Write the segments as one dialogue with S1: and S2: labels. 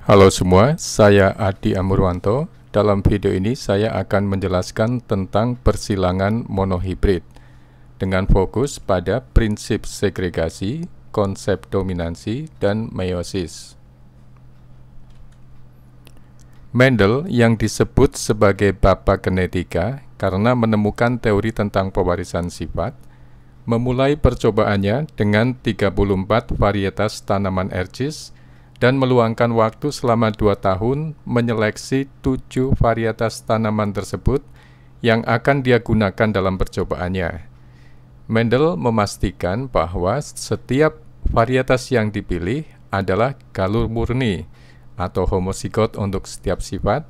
S1: Halo semua, saya Adi Amurwanto. Dalam video ini saya akan menjelaskan tentang persilangan monohibrid dengan fokus pada prinsip segregasi, konsep dominansi, dan meiosis. Mendel yang disebut sebagai bapak genetika karena menemukan teori tentang pewarisan sifat, memulai percobaannya dengan 34 varietas tanaman ercis dan meluangkan waktu selama 2 tahun menyeleksi 7 varietas tanaman tersebut yang akan dia gunakan dalam percobaannya. Mendel memastikan bahwa setiap varietas yang dipilih adalah galur murni atau homozigot untuk setiap sifat,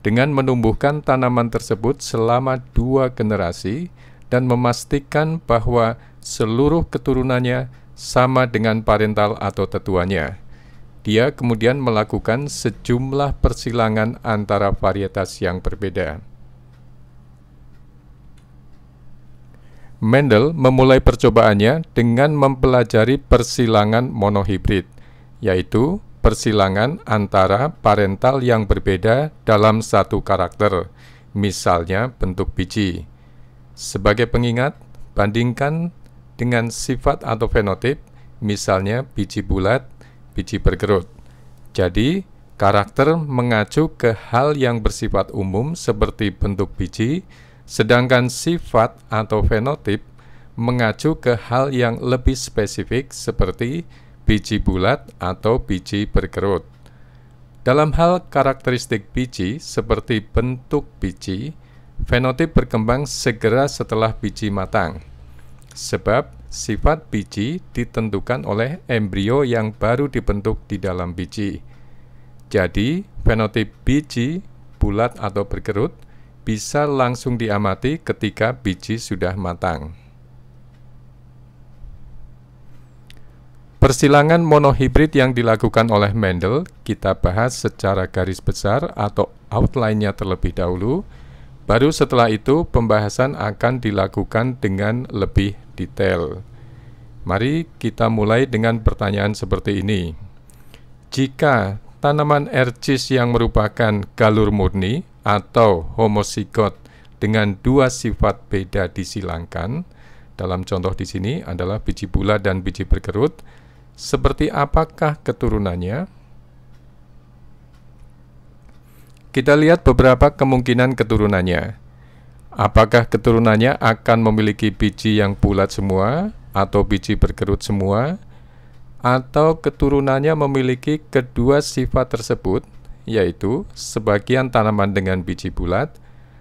S1: dengan menumbuhkan tanaman tersebut selama 2 generasi dan memastikan bahwa seluruh keturunannya sama dengan parental atau tetuanya. Dia kemudian melakukan sejumlah persilangan antara varietas yang berbeda. Mendel memulai percobaannya dengan mempelajari persilangan monohibrid, yaitu persilangan antara parental yang berbeda dalam satu karakter, misalnya bentuk biji. Sebagai pengingat, bandingkan dengan sifat atau fenotip, misalnya biji bulat, biji bergerut. Jadi, karakter mengacu ke hal yang bersifat umum seperti bentuk biji, sedangkan sifat atau fenotip mengacu ke hal yang lebih spesifik seperti biji bulat atau biji bergerut. Dalam hal karakteristik biji seperti bentuk biji, fenotip berkembang segera setelah biji matang, sebab sifat biji ditentukan oleh embrio yang baru dibentuk di dalam biji. Jadi, fenotip biji, bulat atau bergerut, bisa langsung diamati ketika biji sudah matang. Persilangan monohibrid yang dilakukan oleh Mendel kita bahas secara garis besar atau outline-nya terlebih dahulu. Baru setelah itu pembahasan akan dilakukan dengan lebih detail. Mari kita mulai dengan pertanyaan seperti ini. Jika tanaman ercis yang merupakan galur murni atau homozigot dengan 2 sifat beda disilangkan, dalam contoh di sini adalah biji bulat dan biji bergerut, seperti apakah keturunannya? Kita lihat beberapa kemungkinan keturunannya. Apakah keturunannya akan memiliki biji yang bulat semua atau biji bergerut semua, atau keturunannya memiliki kedua sifat tersebut, yaitu sebagian tanaman dengan biji bulat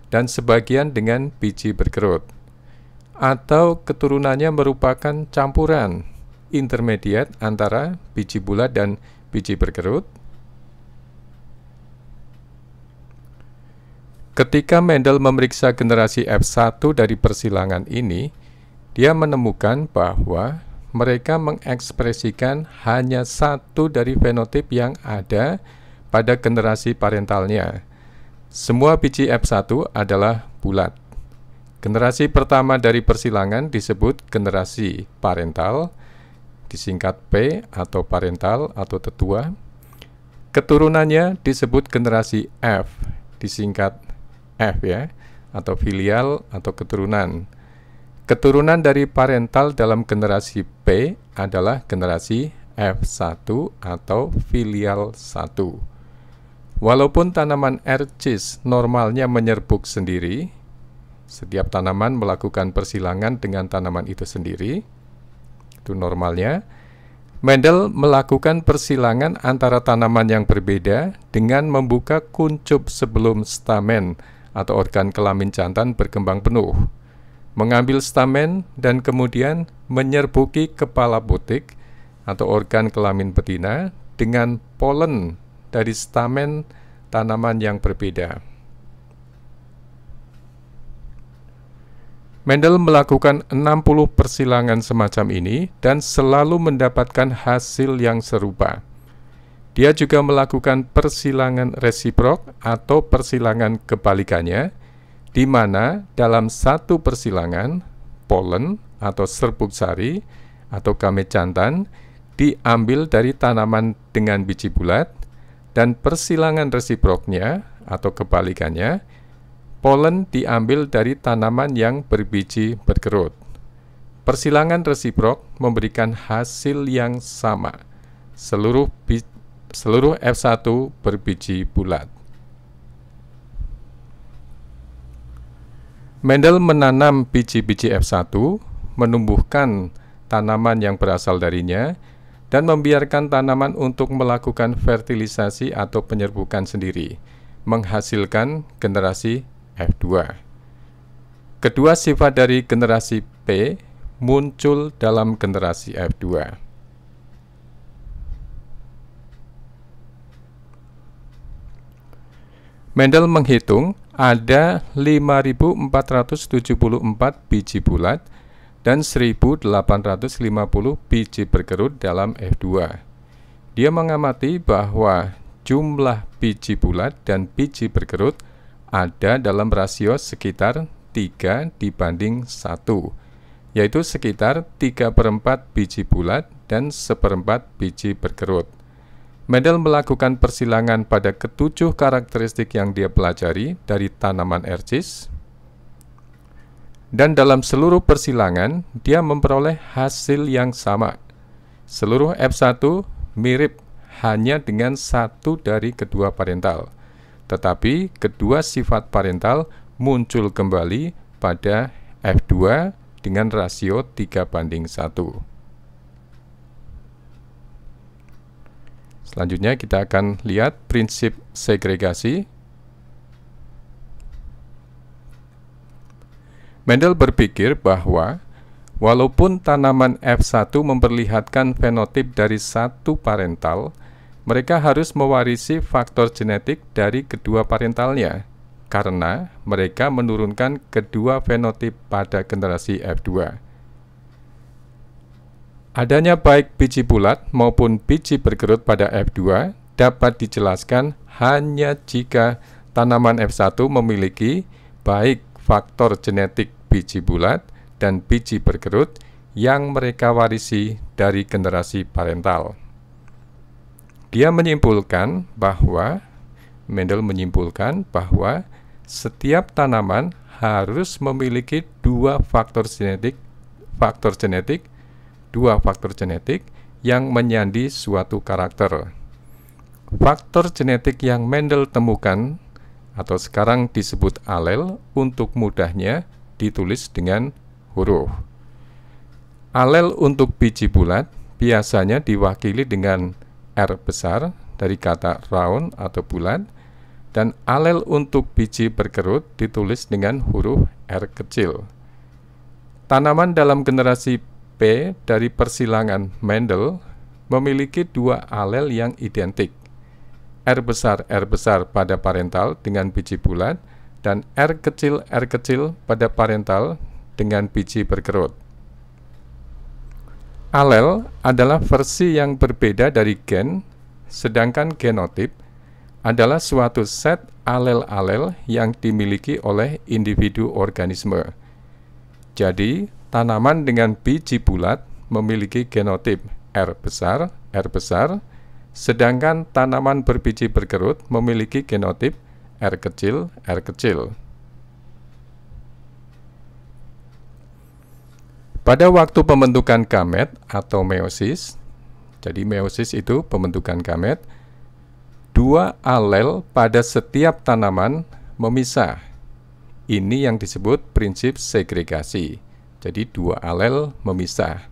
S1: dan sebagian dengan biji bergerut, atau keturunannya merupakan campuran intermediate antara biji bulat dan biji bergerut. Ketika Mendel memeriksa generasi F1 dari persilangan ini, dia menemukan bahwa mereka mengekspresikan hanya satu dari fenotip yang ada pada generasi parentalnya. Semua biji F1 adalah bulat. Generasi pertama dari persilangan disebut generasi parental, disingkat P atau parental atau tetua. Keturunannya disebut generasi F, disingkat F ya, atau filial atau keturunan. Keturunan dari parental dalam generasi P adalah generasi F1 atau filial 1. Walaupun tanaman ercis normalnya menyerbuk sendiri, setiap tanaman melakukan persilangan dengan tanaman itu sendiri, itu normalnya. Mendel melakukan persilangan antara tanaman yang berbeda dengan membuka kuncup sebelum stamen atau organ kelamin jantan berkembang penuh, mengambil stamen dan kemudian menyerbuki kepala butik atau organ kelamin betina dengan polen dari stamen tanaman yang berbeda. Mendel melakukan 60 persilangan semacam ini dan selalu mendapatkan hasil yang serupa. Dia juga melakukan persilangan resiprok atau persilangan kebalikannya, di mana dalam satu persilangan, polen atau serbuk sari atau gamet jantan diambil dari tanaman dengan biji bulat Dan persilangan resiproknya atau kebalikannya, polen diambil dari tanaman yang berbiji berkerut. Persilangan resiprok memberikan hasil yang sama. Seluruh F1 berbiji bulat. Mendel menanam biji-biji F1, menumbuhkan tanaman yang berasal darinya, dan membiarkan tanaman untuk melakukan fertilisasi atau penyerbukan sendiri, menghasilkan generasi F2. Kedua sifat dari generasi P muncul dalam generasi F2. Mendel menghitung ada 5.474 biji bulat dan 1.850 biji berkerut dalam F2. Dia mengamati bahwa jumlah biji bulat dan biji berkerut ada dalam rasio sekitar 3:1, yaitu sekitar 3/4 biji bulat dan 1/4 biji berkerut. Mendel melakukan persilangan pada ketujuh karakteristik yang dia pelajari dari tanaman ercis, dan dalam seluruh persilangan dia memperoleh hasil yang sama. Seluruh F1 mirip hanya dengan satu dari kedua parental, tetapi kedua sifat parental muncul kembali pada F2 dengan rasio 3:1. Selanjutnya kita akan lihat prinsip segregasi. Mendel berpikir bahwa walaupun tanaman F1 memperlihatkan fenotip dari satu parental, mereka harus mewarisi faktor genetik dari kedua parentalnya, karena mereka menurunkan kedua fenotip pada generasi F2. Adanya baik biji bulat maupun biji berkerut pada F2 dapat dijelaskan hanya jika tanaman F1 memiliki baik faktor genetik biji bulat dan biji berkerut yang mereka warisi dari generasi parental. Mendel menyimpulkan bahwa setiap tanaman harus memiliki dua faktor genetik yang menyandi suatu karakter. Faktor genetik yang Mendel temukan atau sekarang disebut alel, untuk mudahnya ditulis dengan huruf. Alel untuk biji bulat biasanya diwakili dengan R besar dari kata round atau bulat, dan alel untuk biji berkerut ditulis dengan huruf R kecil. Tanaman dalam generasi P dari persilangan Mendel memiliki dua alel yang identik, R besar pada parental dengan biji bulat, dan R kecil pada parental dengan biji berkerut. Alel adalah versi yang berbeda dari gen, sedangkan genotip adalah suatu set alel-alel yang dimiliki oleh individu organisme. Jadi, tanaman dengan biji bulat memiliki genotip R besar, sedangkan tanaman berbiji berkerut memiliki genotip R kecil. Pada waktu pembentukan gamet atau meiosis, jadi meiosis itu pembentukan gamet, dua alel pada setiap tanaman memisah. Ini yang disebut prinsip segregasi. Jadi dua alel memisah.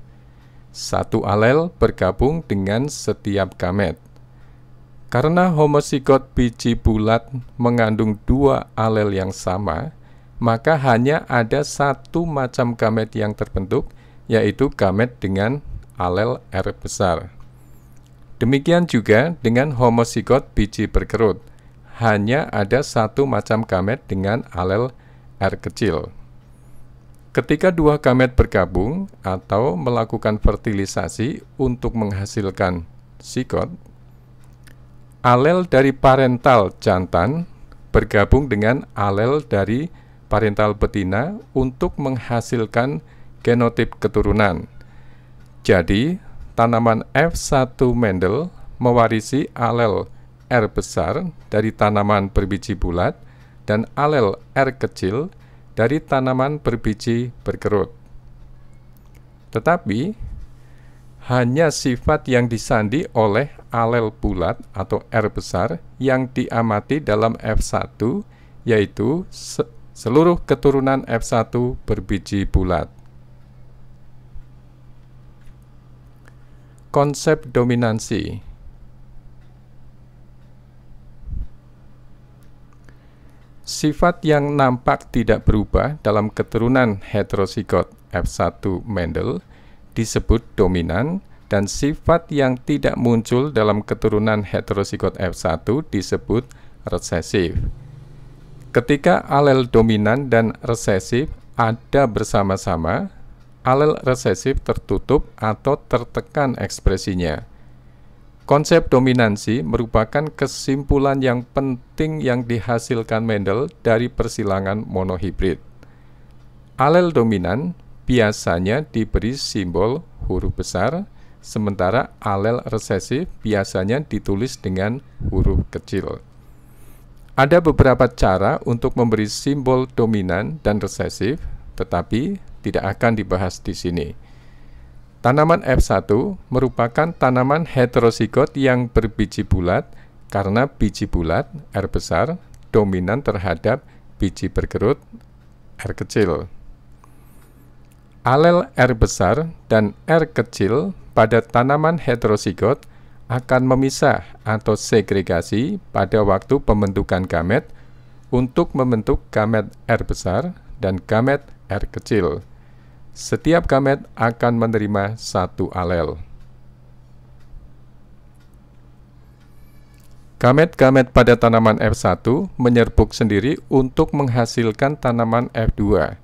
S1: Satu alel bergabung dengan setiap gamet. Karena homozigot biji bulat mengandung dua alel yang sama, maka hanya ada satu macam gamet yang terbentuk, yaitu gamet dengan alel R besar. Demikian juga dengan homozigot biji berkerut, hanya ada satu macam gamet dengan alel R kecil. Ketika dua gamet bergabung atau melakukan fertilisasi untuk menghasilkan zigot, alel dari parental jantan bergabung dengan alel dari parental betina untuk menghasilkan genotip keturunan. Jadi, tanaman F1 Mendel mewarisi alel R besar dari tanaman berbiji bulat dan alel R kecil dari tanaman berbiji berkerut. Tetapi hanya sifat yang disandi oleh alel bulat atau R besar yang diamati dalam F1, yaitu seluruh keturunan F1 berbiji bulat. Konsep dominansi. Sifat yang nampak tidak berubah dalam keturunan heterozigot F1 Mendel disebut dominan, dan sifat yang tidak muncul dalam keturunan heterozigot F1 disebut resesif. Ketika alel dominan dan resesif ada bersama-sama, alel resesif tertutup atau tertekan ekspresinya. Konsep dominansi merupakan kesimpulan yang penting yang dihasilkan Mendel dari persilangan monohibrid. Alel dominan biasanya diberi simbol huruf besar, sementara alel resesif biasanya ditulis dengan huruf kecil. Ada beberapa cara untuk memberi simbol dominan dan resesif, tetapi tidak akan dibahas di sini. Tanaman F1 merupakan tanaman heterozigot yang berbiji bulat karena biji bulat R besar dominan terhadap biji berkerut R kecil. Alel R besar dan R kecil pada tanaman heterozigot akan memisah atau segregasi pada waktu pembentukan gamet untuk membentuk gamet R besar dan gamet R kecil. Setiap gamet akan menerima satu alel. Gamet-gamet pada tanaman F1 menyerbuk sendiri untuk menghasilkan tanaman F2.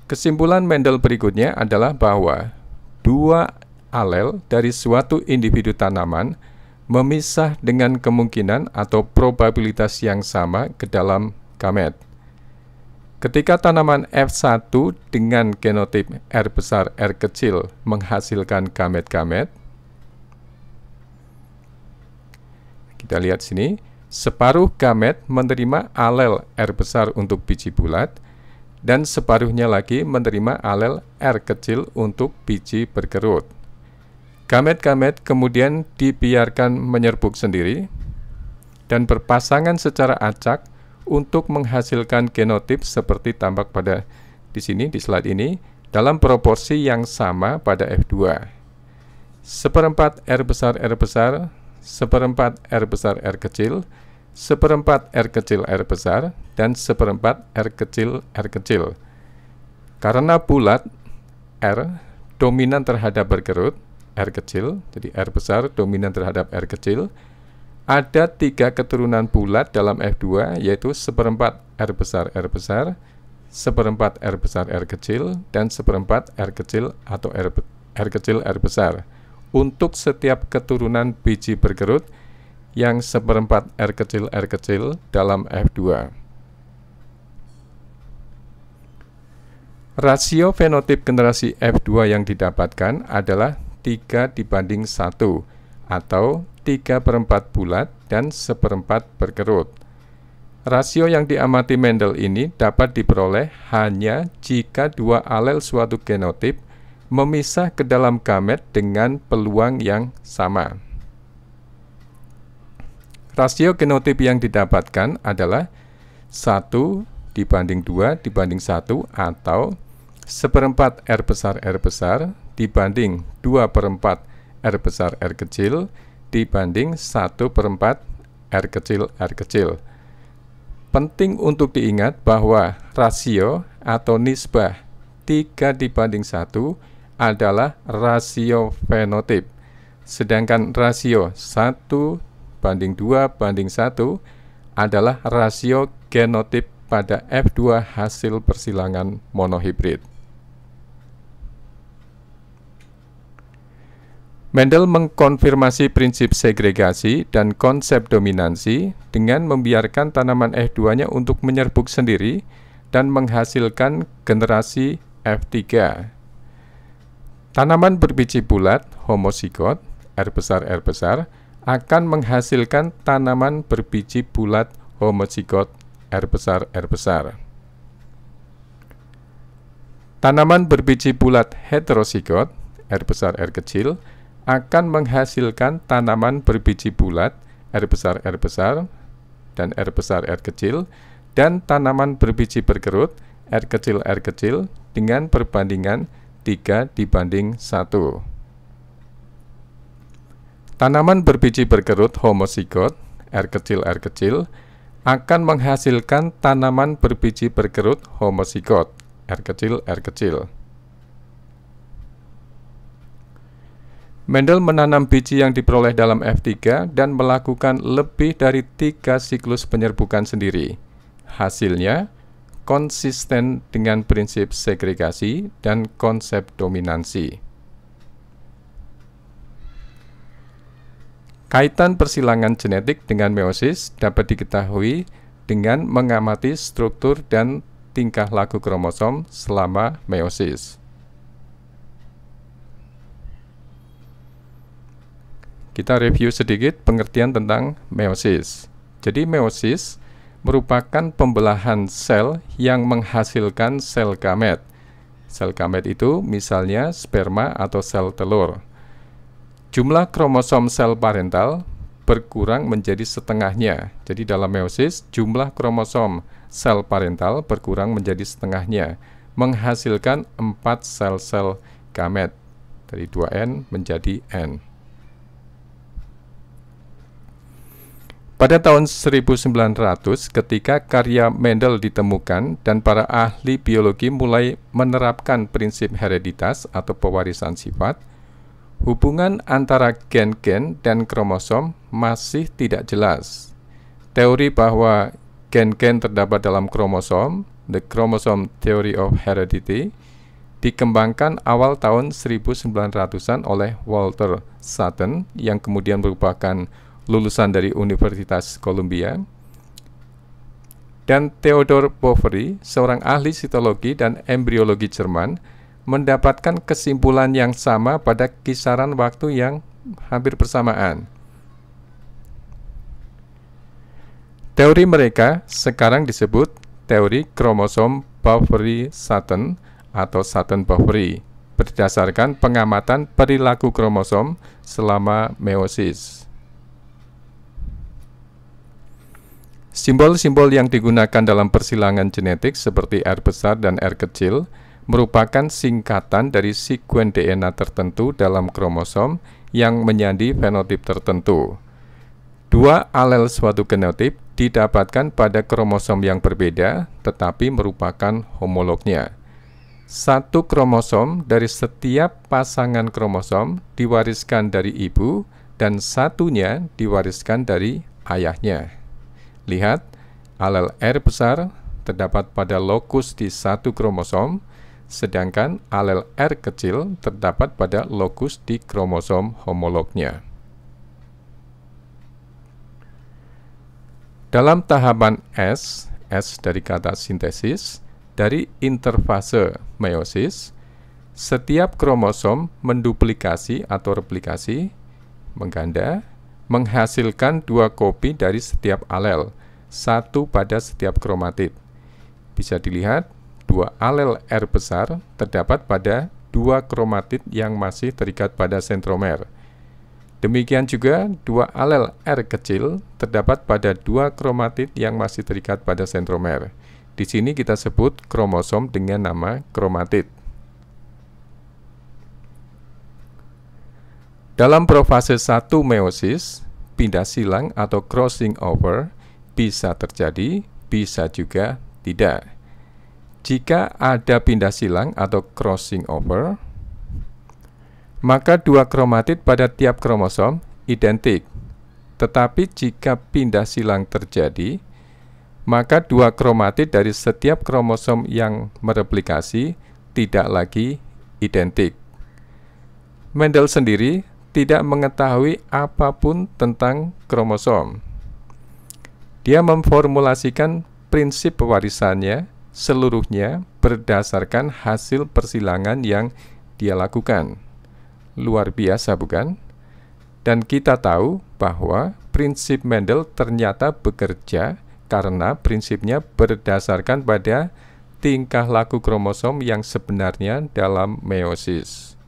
S1: Kesimpulan Mendel berikutnya adalah bahwa dua alel dari suatu individu tanaman memisah dengan kemungkinan atau probabilitas yang sama ke dalam gamet. Ketika tanaman F1 dengan genotip R besar R kecil menghasilkan gamet-gamet, kita lihat sini, separuh gamet menerima alel R besar untuk biji bulat, dan separuhnya lagi menerima alel R kecil untuk biji berkerut. Gamet-gamet kemudian dibiarkan menyerbuk sendiri dan berpasangan secara acak untuk menghasilkan genotip seperti tampak pada di sini di slide ini dalam proporsi yang sama pada F2. Seperempat R besar R besar, seperempat R besar R kecil, seperempat R kecil R besar, dan seperempat R kecil R kecil. Karena bulat R dominan terhadap berkerut R kecil, jadi R besar dominan terhadap R kecil, ada tiga keturunan bulat dalam F2, yaitu seperempat R besar R besar, seperempat R besar R kecil, dan seperempat R kecil atau R kecil R besar. Untuk setiap keturunan biji berkerut yang seperempat R kecil dalam F2. Rasio fenotip generasi F2 yang didapatkan adalah 3:1 atau 3/4 bulat dan 1/4 berkerut. Rasio yang diamati Mendel ini dapat diperoleh hanya jika dua alel suatu genotip memisah ke dalam gamet dengan peluang yang sama. Rasio genotip yang didapatkan adalah 1:2:1 atau 1/4 R besar R besar dibanding 2/4 R besar R kecil dibanding 1/4 R kecil R kecil. Penting untuk diingat bahwa rasio atau nisbah 3:1 adalah rasio fenotip, sedangkan rasio 1:2:1 adalah rasio genotip pada F2 hasil persilangan monohibrid. Mendel mengkonfirmasi prinsip segregasi dan konsep dominansi dengan membiarkan tanaman F2-nya untuk menyerbuk sendiri dan menghasilkan generasi F3. Tanaman berbiji bulat, homozigot, R besar akan menghasilkan tanaman berbiji bulat homozigot R besar R besar. Tanaman berbiji bulat heterozigot R besar R kecil akan menghasilkan tanaman berbiji bulat R besar dan R besar R kecil dan tanaman berbiji berkerut R kecil dengan perbandingan 3:1. Tanaman berbiji berkerut homozigot R kecil akan menghasilkan tanaman berbiji berkerut homozigot R kecil. Mendel menanam biji yang diperoleh dalam F3 dan melakukan lebih dari 3 siklus penyerbukan sendiri. Hasilnya konsisten dengan prinsip segregasi dan konsep dominansi. Kaitan persilangan genetik dengan meiosis dapat diketahui dengan mengamati struktur dan tingkah laku kromosom selama meiosis. Kita review sedikit pengertian tentang meiosis. Jadi meiosis merupakan pembelahan sel yang menghasilkan sel gamet. Sel gamet itu misalnya sperma atau sel telur. Jumlah kromosom sel parental berkurang menjadi setengahnya. Jadi dalam meiosis jumlah kromosom sel parental berkurang menjadi setengahnya, menghasilkan 4 sel-sel gamet dari 2N menjadi N. Pada tahun 1900, ketika karya Mendel ditemukan dan para ahli biologi mulai menerapkan prinsip hereditas atau pewarisan sifat, hubungan antara gen-gen dan kromosom masih tidak jelas. Teori bahwa gen-gen terdapat dalam kromosom, the chromosome theory of heredity, dikembangkan awal tahun 1900-an oleh Walter Sutton yang kemudian merupakan lulusan dari Universitas Columbia, dan Theodor Boveri, seorang ahli sitologi dan embriologi Jerman, mendapatkan kesimpulan yang sama pada kisaran waktu yang hampir bersamaan. Teori mereka sekarang disebut teori kromosom Boveri-Sutton atau Sutton-Boveri, berdasarkan pengamatan perilaku kromosom selama meiosis. Simbol-simbol yang digunakan dalam persilangan genetik seperti R besar dan R kecil merupakan singkatan dari sekuen DNA tertentu dalam kromosom yang menyandi fenotip tertentu. 2 alel suatu genotip didapatkan pada kromosom yang berbeda tetapi merupakan homolognya. 1 kromosom dari setiap pasangan kromosom diwariskan dari ibu dan satunya diwariskan dari ayahnya. Lihat, alel R besar terdapat pada lokus di 1 kromosom, sedangkan alel R kecil terdapat pada lokus di kromosom homolognya. Dalam tahapan S dari kata sintesis, dari interfase meiosis, setiap kromosom menduplikasi atau replikasi, mengganda, menghasilkan 2 kopi dari setiap alel, 1 pada setiap kromatid. Bisa dilihat, 2 alel R besar terdapat pada 2 kromatid yang masih terikat pada sentromer. Demikian juga 2 alel R kecil terdapat pada 2 kromatid yang masih terikat pada sentromer. Di sini kita sebut kromosom dengan nama kromatid. Dalam profase 1 meiosis, pindah silang atau crossing over bisa terjadi, bisa juga tidak. Jika ada pindah silang atau crossing over, maka 2 kromatid pada tiap kromosom identik. Tetapi jika pindah silang terjadi, maka 2 kromatid dari setiap kromosom yang mereplikasi tidak lagi identik. Mendel sendiri tidak mengetahui apapun tentang kromosom. Dia memformulasikan prinsip pewarisannya seluruhnya berdasarkan hasil persilangan yang dia lakukan. Luar biasa, bukan? Dan kita tahu bahwa prinsip Mendel ternyata bekerja karena prinsipnya berdasarkan pada tingkah laku kromosom yang sebenarnya dalam meiosis.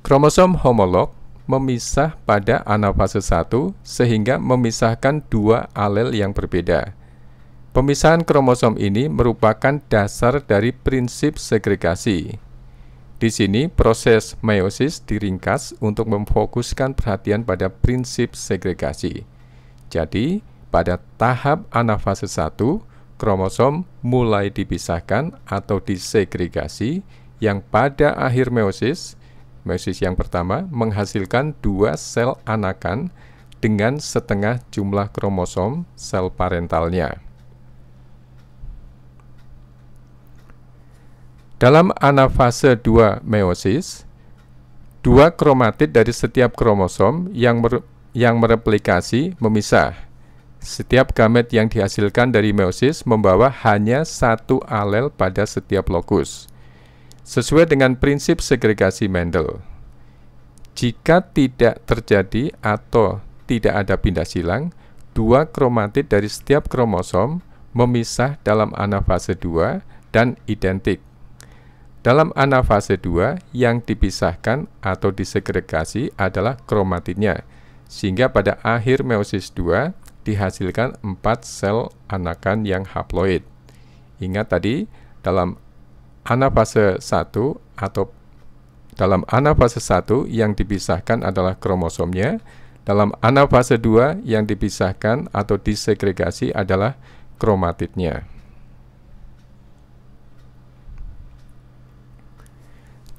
S1: Kromosom homolog memisah pada anafase 1 sehingga memisahkan dua alel yang berbeda. Pemisahan kromosom ini merupakan dasar dari prinsip segregasi. Di sini proses meiosis diringkas untuk memfokuskan perhatian pada prinsip segregasi. Jadi, pada tahap anafase 1, kromosom mulai dipisahkan atau disegregasi yang pada akhir meiosis yang pertama menghasilkan dua sel anakan dengan setengah jumlah kromosom sel parentalnya. Dalam anafase 2 meiosis, dua kromatid dari setiap kromosom yang mereplikasi memisah. Setiap gamet yang dihasilkan dari meiosis membawa hanya satu alel pada setiap lokus, sesuai dengan prinsip segregasi Mendel. Jika tidak terjadi atau tidak ada pindah silang, dua kromatid dari setiap kromosom memisah dalam anafase 2 dan identik. Dalam anafase 2, yang dipisahkan atau disegregasi adalah kromatidnya, sehingga pada akhir meiosis 2 dihasilkan 4 sel anakan yang haploid. Ingat tadi, dalam anafase 1 yang dipisahkan adalah kromosomnya, dalam anafase 2 yang dipisahkan atau disegregasi adalah kromatidnya.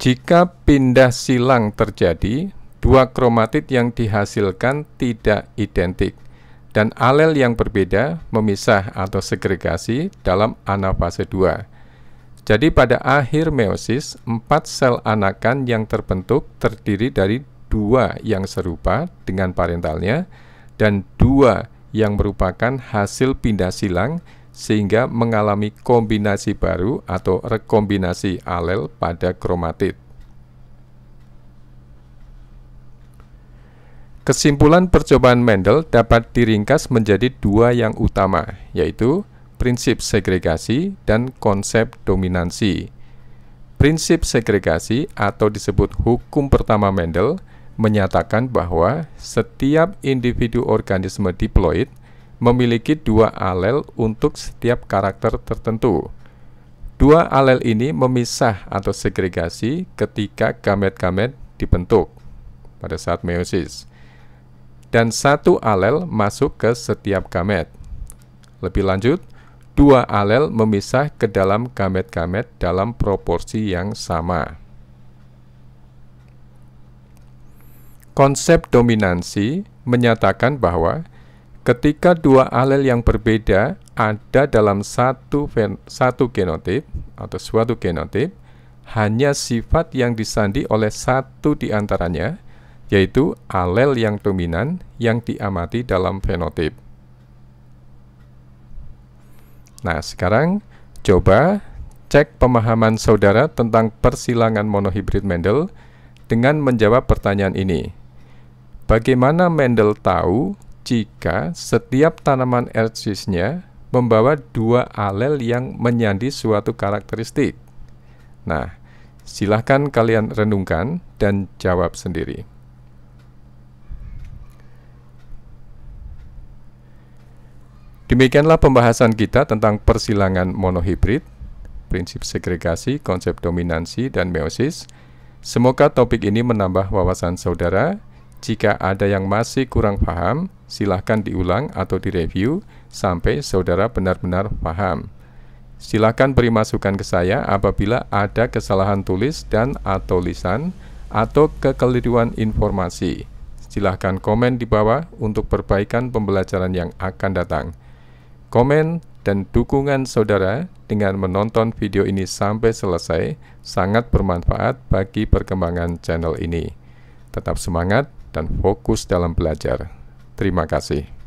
S1: Jika pindah silang terjadi, dua kromatid yang dihasilkan tidak identik dan alel yang berbeda memisah atau segregasi dalam anafase 2. Jadi pada akhir meiosis, 4 sel anakan yang terbentuk terdiri dari 2 yang serupa dengan parentalnya dan 2 yang merupakan hasil pindah silang sehingga mengalami kombinasi baru atau rekombinasi alel pada kromatid. Kesimpulan percobaan Mendel dapat diringkas menjadi dua yang utama, yaitu prinsip segregasi dan konsep dominansi. Prinsip segregasi atau disebut hukum pertama Mendel menyatakan bahwa setiap individu organisme diploid memiliki dua alel untuk setiap karakter tertentu. Dua alel ini memisah atau segregasi ketika gamet-gamet dibentuk pada saat meiosis, dan satu alel masuk ke setiap gamet. Lebih lanjut, dua alel memisah ke dalam gamet-gamet dalam proporsi yang sama. Konsep dominansi menyatakan bahwa ketika dua alel yang berbeda ada dalam satu genotip atau suatu genotip, hanya sifat yang disandi oleh satu di antaranya, yaitu alel yang dominan yang diamati dalam fenotip. Nah, sekarang coba cek pemahaman saudara tentang persilangan monohibrid Mendel dengan menjawab pertanyaan ini. Bagaimana Mendel tahu jika setiap tanaman ertsisnya membawa dua alel yang menyandi suatu karakteristik? Nah, silahkan kalian renungkan dan jawab sendiri. Demikianlah pembahasan kita tentang persilangan monohibrid, prinsip segregasi, konsep dominansi, dan meiosis. Semoga topik ini menambah wawasan saudara. Jika ada yang masih kurang paham, silahkan diulang atau direview sampai saudara benar-benar paham. Silahkan beri masukan ke saya apabila ada kesalahan tulis dan atau lisan atau kekeliruan informasi. Silahkan komen di bawah untuk perbaikan pembelajaran yang akan datang. Komen dan dukungan saudara dengan menonton video ini sampai selesai sangat bermanfaat bagi perkembangan channel ini. Tetap semangat dan fokus dalam belajar. Terima kasih.